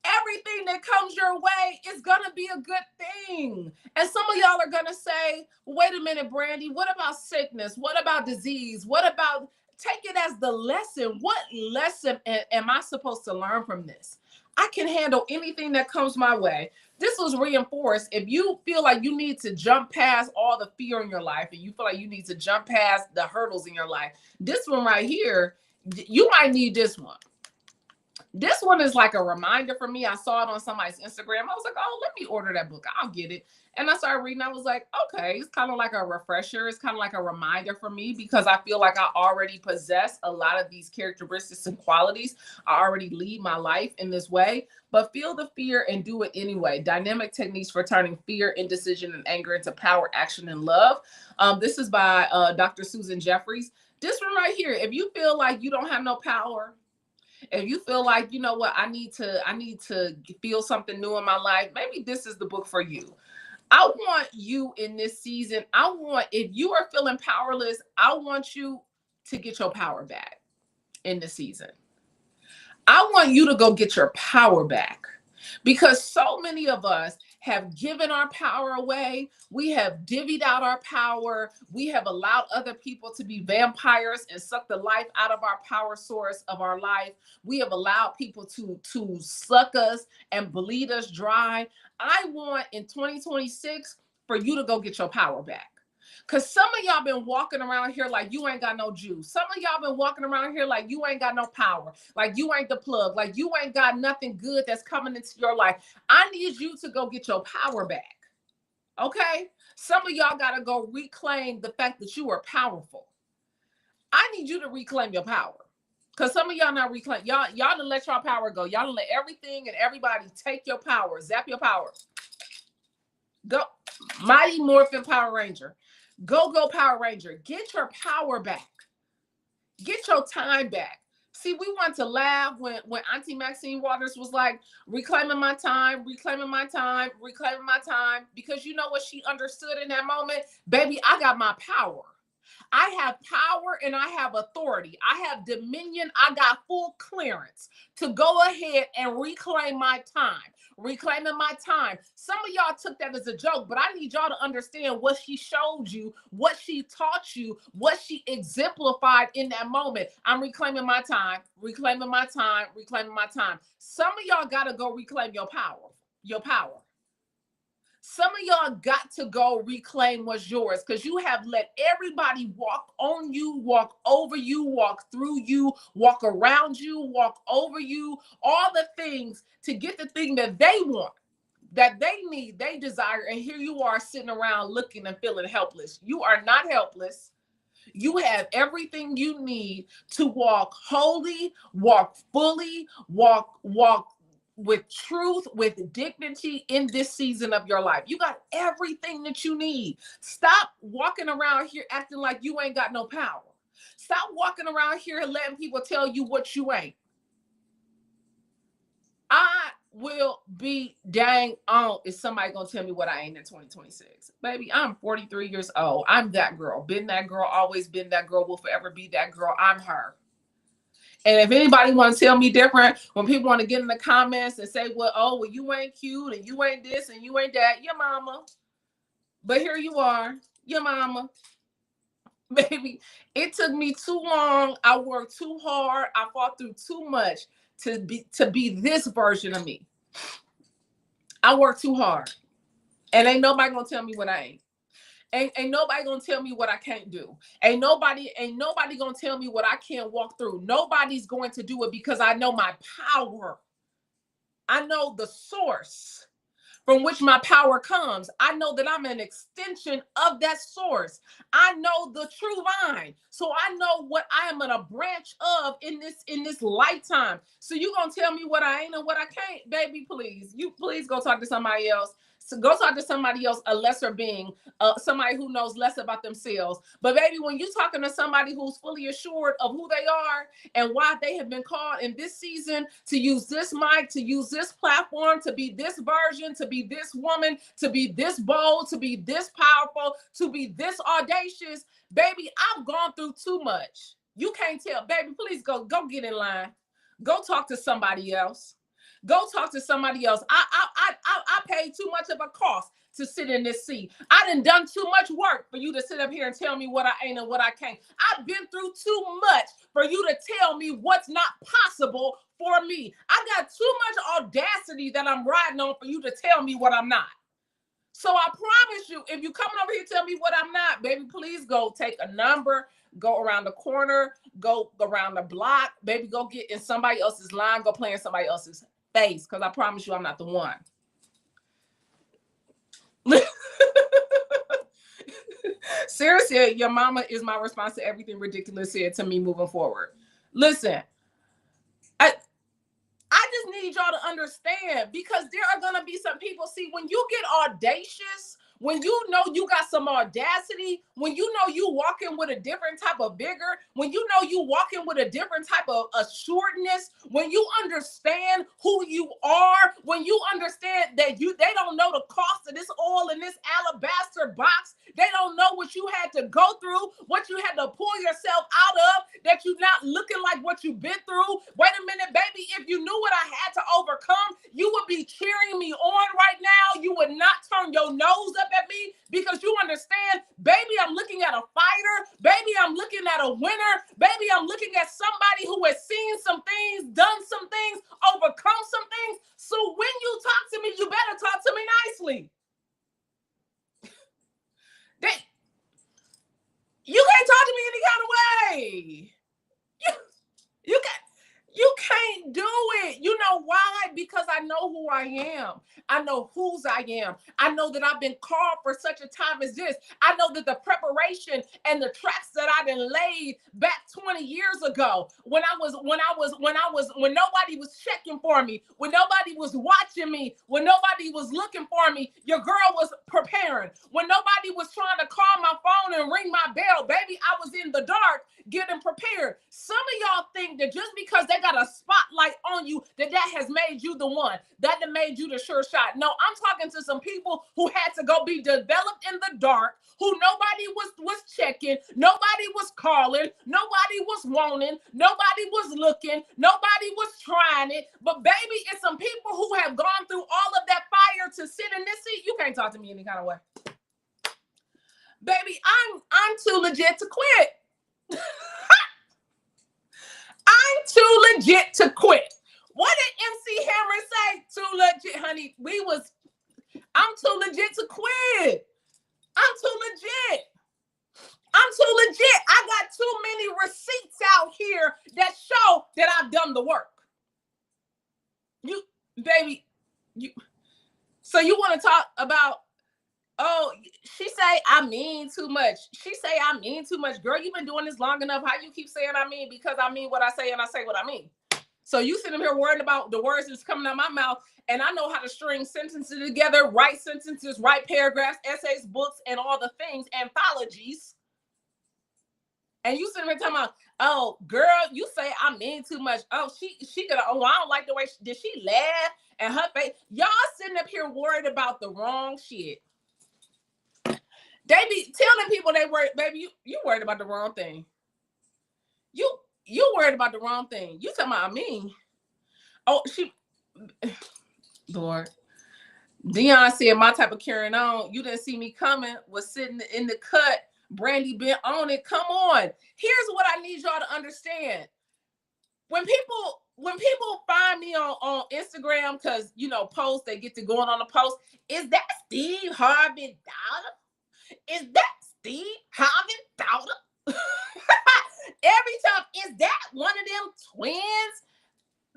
everything that comes your way is going to be a good thing. And some of y'all are going to say, wait a minute, Brandi, what about sickness? What about disease? What about, take it as the lesson. What lesson am I supposed to learn from this? I can handle anything that comes my way. This was reinforced. If you feel like you need to jump past all the fear in your life, and you feel like you need to jump past the hurdles in your life, this one right here, you might need this one. This one is like a reminder for me. I saw it on somebody's Instagram. I was like, oh, let me order that book. I'll get it. And I started reading. I was like, okay, it's kind of like a refresher. It's kind of like a reminder for me, because I feel like I already possess a lot of these characteristics and qualities. I already lead my life in this way. But feel the fear and do it anyway. Dynamic techniques for turning fear, indecision, and anger into power, action, and love. This is by Dr. Susan Jeffries. This one right here. If you feel like you don't have no power, if you feel like, you know what, I need to feel something new in my life, maybe this is the book for you. I want you in this season. If you are feeling powerless, I want you to get your power back in the season. I want you to go get your power back, because so many of us have given our power away. We have divvied out our power. We have allowed other people to be vampires and suck the life out of our power source of our life. We have allowed people to suck us and bleed us dry. I want in 2026 for you to go get your power back. Because some of y'all been walking around here like you ain't got no juice. Some of y'all been walking around here like you ain't got no power, like you ain't the plug, like you ain't got nothing good that's coming into your life. I need you to go get your power back. Okay? Some of y'all got to go reclaim the fact that you are powerful. I need you to reclaim your power. Because some of y'all not reclaim. Y'all done let your power go. Y'all done let everything and everybody take your power, zap your power. Go. Mighty Morphin Power Ranger. Go Power Ranger. Get your power back. Get your time back. See, we want to laugh when Auntie Maxine Waters was like, reclaiming my time, reclaiming my time, reclaiming my time. Because you know what she understood in that moment? Baby, I got my power. I have power and I have authority. I have dominion. I got full clearance to go ahead and reclaim my time. Reclaiming my time. Some of y'all took that as a joke, but I need y'all to understand what she showed you, what she taught you, what she exemplified in that moment. I'm reclaiming my time, reclaiming my time, reclaiming my time. Some of y'all got to go reclaim your power, your power. Some of y'all got to go reclaim what's yours, because you have let everybody walk on you, walk over you, walk through you, walk around you, walk over you, all the things to get the thing that they want, that they need, they desire. And here you are sitting around looking and feeling helpless. You are not helpless. You have everything you need to walk holy, walk fully, walk with truth, with dignity in this season of your life. You got everything that you need. Stop walking around here acting like you ain't got no power. Stop walking around here and letting people tell you what you ain't. I will be dang on if somebody gonna tell me what I ain't in 2026. Baby, I'm 43 years old. I'm that girl. Been that girl, always been that girl, will forever be that girl. I'm her. And if anybody want to tell me different, when people want to get in the comments and say, well, you ain't cute and you ain't this and you ain't that, your mama. But here you are, your mama. Baby, it took me too long. I worked too hard. I fought through too much to be this version of me. I worked too hard. And ain't nobody gonna tell me what I ain't. Ain't nobody gonna tell me what I can't do. Ain't nobody gonna tell me what I can't walk through. Nobody's going to do it because I know my power. I know the source from which my power comes. I know that I'm an extension of that source. I know the true vine. So I know what I am in a branch of in this lifetime. So you gonna tell me what I ain't and what I can't, baby, please. You please go talk to somebody else. So go talk to somebody else, a lesser being, somebody who knows less about themselves. But baby, when you're talking to somebody who's fully assured of who they are and why they have been called in this season to use this mic, to use this platform, to be this version, to be this woman, to be this bold, to be this powerful, to be this audacious, baby, I've gone through too much. You can't tell, baby, please go get in line. Go talk to somebody else. Go talk to somebody else. I paid too much of a cost to sit in this seat. I done too much work for you to sit up here and tell me what I ain't and what I can't. I've been through too much for you to tell me what's not possible for me. I got too much audacity that I'm riding on for you to tell me what I'm not. So I promise you, if you coming over here to tell me what I'm not, baby, please go take a number, go around the corner, go around the block, baby, go get in somebody else's line, go play in somebody else's face, because I promise you I'm not the one. Sarah said, your mama is my response to everything ridiculous said to me moving forward. Listen, I just need y'all to understand, because there are going to be some people, see, when you get audacious, when you know you got some audacity, when you know you walking with a different type of vigor, when you know you walking with a different type of assuredness, when you understand who you are, when you understand that they don't know the cost of this oil in this alabaster box, they don't know what you had to go through, what you had to pull yourself out of, that you're not looking like what you've been through. Wait a minute, baby, if you knew what I had to overcome, you would be cheering me on right now. You would not turn your nose up at me, because you understand, baby, I'm looking at a fighter. Baby, I'm looking at a winner. Baby, I'm looking at somebody who has seen some things, done some things, overcome some things. So when you talk to me, you better talk to me nicely. You can't talk to me any kind of way. You can't do it. You know why? Because I know who I am. I know whose I am. I know that I've been called for such a time as this. I know that the preparation and the tracks that I done laid back 20 years ago, when nobody was checking for me, when nobody was watching me, when nobody was looking for me, your girl was preparing. When nobody was trying to call my phone and ring my bell, baby, I was in the dark getting prepared. Some of y'all think that just because they got a spotlight on you, that has made you the one, that made you the sure shot. No, I'm talking to some people who had to go be developed in the dark, who nobody was checking, nobody was calling, nobody was wanting, nobody was looking, nobody was trying it. But baby, it's some people who have gone through all of that fire to sit in this seat. You can't talk to me any kind of way. Baby, I'm too legit to quit. I'm too legit to quit. What did MC Hammer say? Too legit, honey. I'm too legit to quit. I'm too legit. I'm too legit. I got too many receipts out here that show that I've done the work. So you want to talk about, oh, she say I mean too much. She say I mean too much. Girl, you've been doing this long enough. How you keep saying I mean? Because I mean what I say and I say what I mean. So you sitting here worrying about the words that's coming out of my mouth, and I know how to string sentences together, write sentences, write paragraphs, essays, books, and all the things, anthologies. And you sitting there talking about, oh, girl, you say I mean too much. Oh, she gonna, oh, I don't like the way did she laugh and her face. Y'all sitting up here worried about the wrong shit. They be telling people they worried, baby, you worried about the wrong thing. You worried about the wrong thing. You talking about me. Oh, Lord. Dion said my type of carrying on. You didn't see me coming. Was sitting in the cut. Brandi been on it. Come on. Here's what I need y'all to understand. When people find me on Instagram, because post, they get to going on the post. Is that Steve Harvey daughter? Is that Steve Harvey daughter? Every time, is that one of them twins?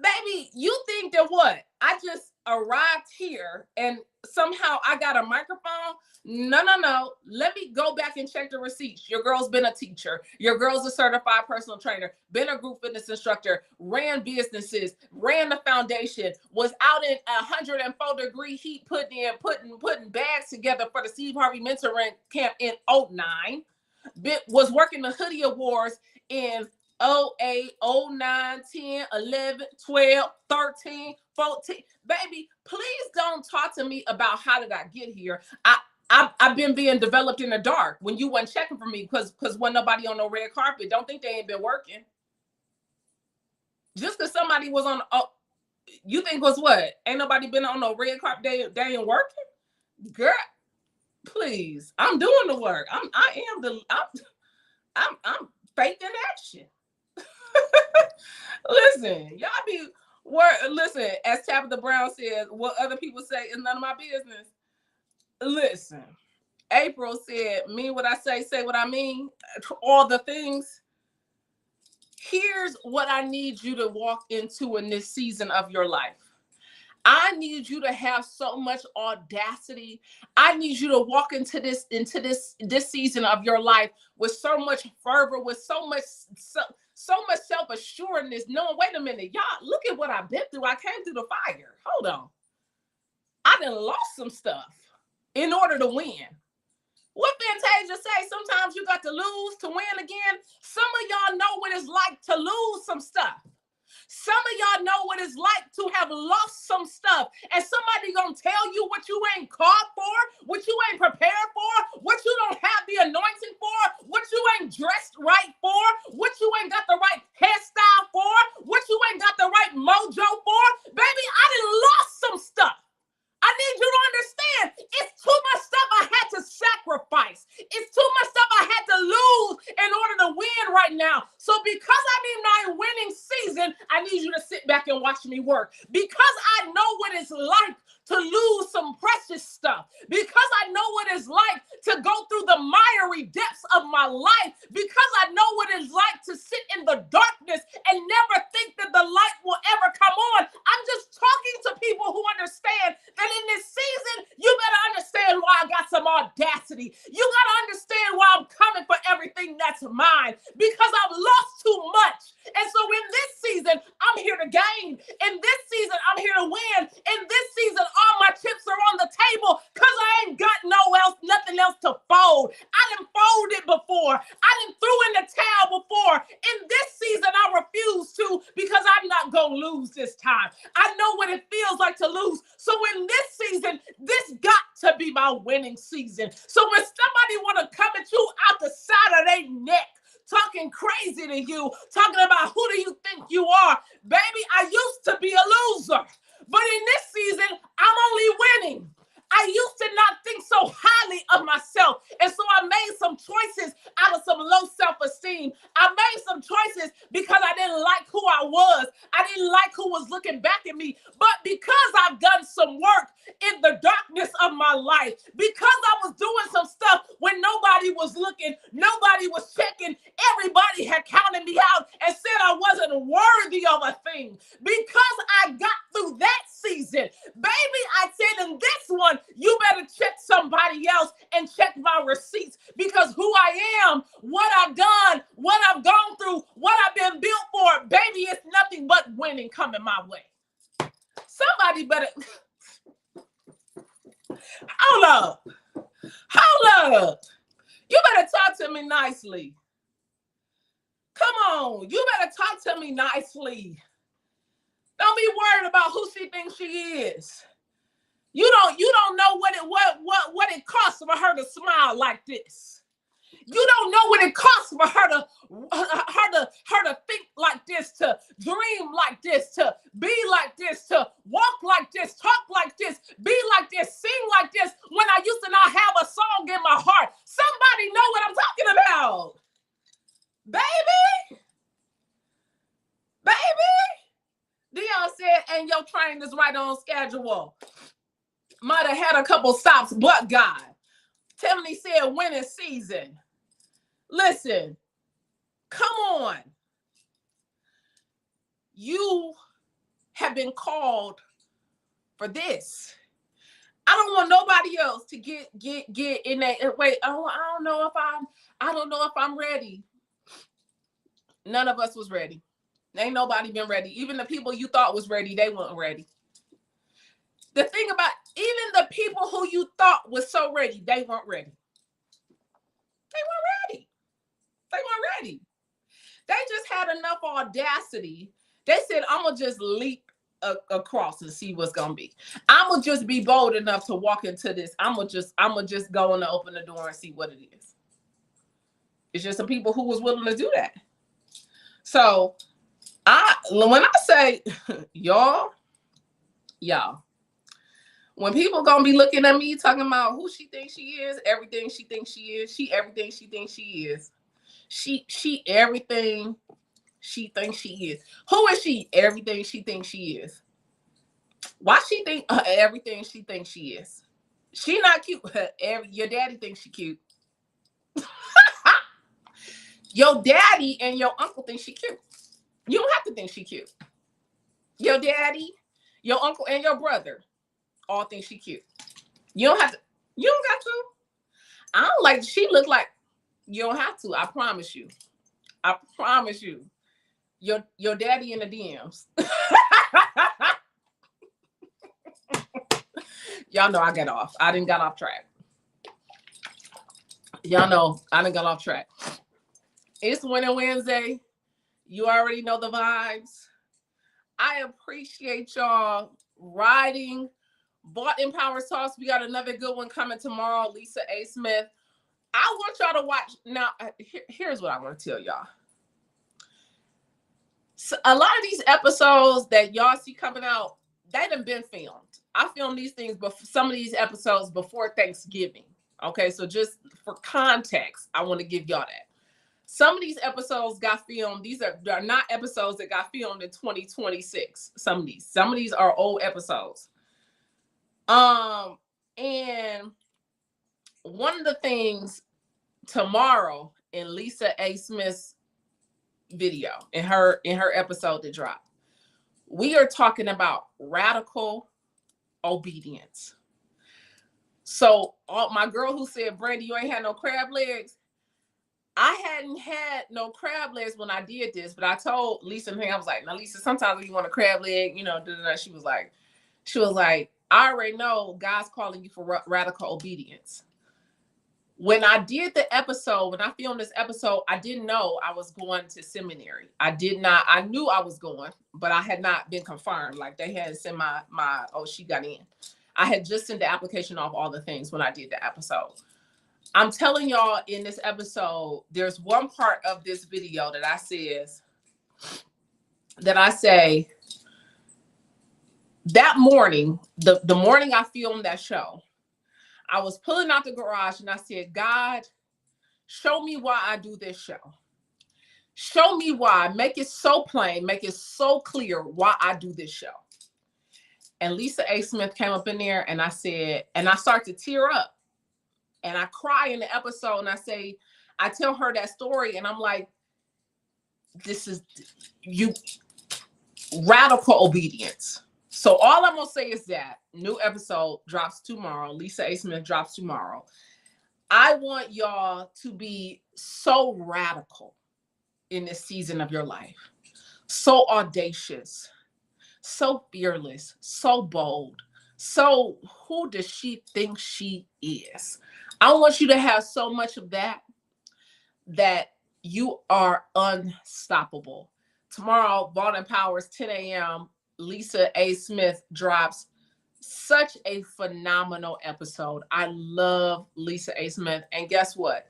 Baby, you think that what? I just arrived here and somehow I got a microphone? No. Let me go back and check the receipts. Your girl's been a teacher. Your girl's a certified personal trainer, been a group fitness instructor, ran businesses, ran the foundation, was out in 104-degree heat putting bags together for the Steve Harvey mentoring camp in 2009. Was working the Hoodie Awards in 08, 09, 10, 11, 12, 13, 14. Baby, please don't talk to me about how did I get here. I've been being developed in the dark when you weren't checking for me because when nobody on no red carpet. Don't think they ain't been working. Just because somebody was on, you think was what? Ain't nobody been on no red carpet, they ain't working? Girl, please. I'm doing the work. I'm faking action. Listen, y'all be listen, as Tabitha Brown says, what other people say is none of my business. Listen, April said, mean what I say what I mean, all the things. Here's what I need you to walk into in this season of your life. I need you to have so much audacity. I need you to walk into this season of your life with so much fervor, with so much self-assuredness, knowing, wait a minute, y'all, look at what I've been through. I came through the fire. Hold on. I done lost some stuff in order to win. What Fantasia say? Sometimes you got to lose to win again. Some of y'all know what it's like to lose some stuff. Some of y'all know what it's like to have lost some stuff, and somebody gonna tell you what you ain't called for, what you ain't prepared for, what you don't have the anointing for, what you ain't dressed right for, what you ain't got the right hairstyle for, what you ain't got the right mojo for. Baby, I done lost some stuff. I need you to understand, it's too much stuff I had to sacrifice. It's too much stuff I had to lose in order to win right now. So because I'm in my winning season, I need you to sit back and watch me work. Because I know what it's like to lose some precious stuff. Because I know what it's like to go through the miry depths of my life. Because I know what it's like to sit in the darkness and never think that the light will ever come on. I'm just talking to people who understand that in this season, you better understand why I got some audacity. You got to understand why I'm coming for everything that's mine, because I've lost too much. And so in this season, I'm here to gain. In this season, I'm here to win. In this season, all my chips are on the table because I ain't got nothing else to fold. I done folded before. I done threw in the towel before. In this season, I refuse to, because I'm not going to lose this time. I know what it feels like to lose. So in this season, this got to be my winning season. So when somebody want to come at you out the side of their neck, talking crazy to you, talking about who do you think you are, baby, I used to be a loser. But in this season, I'm only winning. I used to not think so highly of myself. And so I made some choices out of some low self-esteem. I made some choices because I didn't like who I was. I didn't like who was looking back at me. But because I've done some work in the darkness of my life, because I was doing some stuff when nobody was looking, nobody was checking, everybody had counted me out and said I wasn't worthy of a thing. Because I got through that season, baby, I said in this one, you better check somebody else and check my receipts, because who I am, what I've done, what I've gone through, what I've been built for, baby, it's nothing but winning coming my way. Somebody better, hold up. You better talk to me nicely. Come on, you better talk to me nicely. Don't be worried about who she thinks she is. You don't know what it costs for her to smile like this. You don't know what it costs for her to think like this, to dream like this, to be like this, to walk like this, talk like this, be like this, sing like this, when I used to not have a song in my heart. Somebody know what I'm talking about. Baby. Dion said, and your train is right on schedule. Might have had a couple stops, but God. Tiffany said winning season. Listen, come on. You have been called for this. I don't want nobody else to get in that. Wait, I don't know if I'm ready. None of us was ready. Ain't nobody been ready. Even the people you thought was ready, they weren't ready. The thing about even the people who you thought was so ready, they weren't ready. They weren't ready. They just had enough audacity. They said, I'm going to just leap across and see what's going to be. I'm going to just be bold enough to walk into this. I'm going to just go and open the door and see what it is. It's just some people who was willing to do that. So when I say y'all, when people going to be looking at me talking about who she thinks she is, everything she thinks she is, everything she thinks she is. She everything she thinks she is. Who is she? Everything she thinks she is. Why she think everything she thinks she is? She not cute. Your daddy thinks she cute. Your daddy and your uncle think she cute. You don't have to think she cute. Your daddy, your uncle, and your brother all think she cute. You don't have to. You don't got to. I don't like. She look like. You don't have to. I promise you. Your daddy in the DMs. Y'all know I got off. I didn't got off track. Y'all know I didn't got off track. It's Winning Wednesday. You already know the vibes. I appreciate y'all riding. Bought in Power Sauce. We got another good one coming tomorrow. Lisa A. Smith. I want y'all to watch. Now, here's what I want to tell y'all. So a lot of these episodes that y'all see coming out, they done been filmed. I filmed these things, but some of these episodes before Thanksgiving. Okay, so just for context, I want to give y'all that. Some of these episodes got filmed. These are not episodes that got filmed in 2026. Some of these are old episodes. And one of the things tomorrow in Lisa A. Smith's video, in her episode that dropped, we are talking about radical obedience. So my girl who said, Brandi, you ain't had no crab legs. I hadn't had no crab legs when I did this, but I told Lisa, I was like, now Lisa, sometimes when you want a crab leg, she was like, I already know God's calling you for radical obedience. When I did the episode, when I filmed this episode, I didn't know I was going to seminary. I knew I was going, but I had not been confirmed. Like they hadn't sent she got in. I had just sent the application off all the things when I did the episode. I'm telling y'all in this episode, there's one part of this video that I say that morning, the morning I filmed that show, I was pulling out the garage and I said, God, show me why I do this show. Show me why. Make it so plain. Make it so clear why I do this show. And Lisa A. Smith came up in there and I said, and I start to tear up and I cry in the episode and I tell her that story and I'm like, this is you radical obedience. So all I'm going to say is that new episode drops tomorrow. Lisa A. Smith drops tomorrow. I want y'all to be so radical in this season of your life. So audacious, so fearless, so bold. So who does she think she is? I want you to have so much of that You are unstoppable. Tomorrow, Vault and Powers, 10 a.m., Lisa A. Smith drops such a phenomenal episode. I love Lisa A. Smith. And guess what?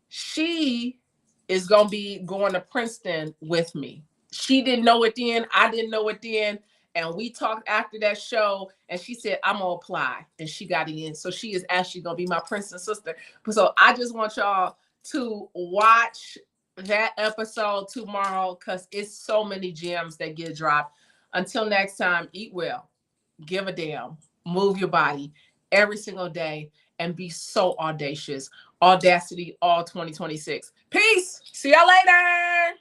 She is going to be going to Princeton with me. She didn't know it then. I didn't know it then. And we talked after that show, and she said, I'm going to apply. And she got in. So she is actually going to be my Princeton sister. So I just want y'all to watch that episode tomorrow because it's so many gems that get dropped. Until next time, eat well, give a damn, move your body every single day, and be so audacious. Audacity all 2026. Peace. See y'all later.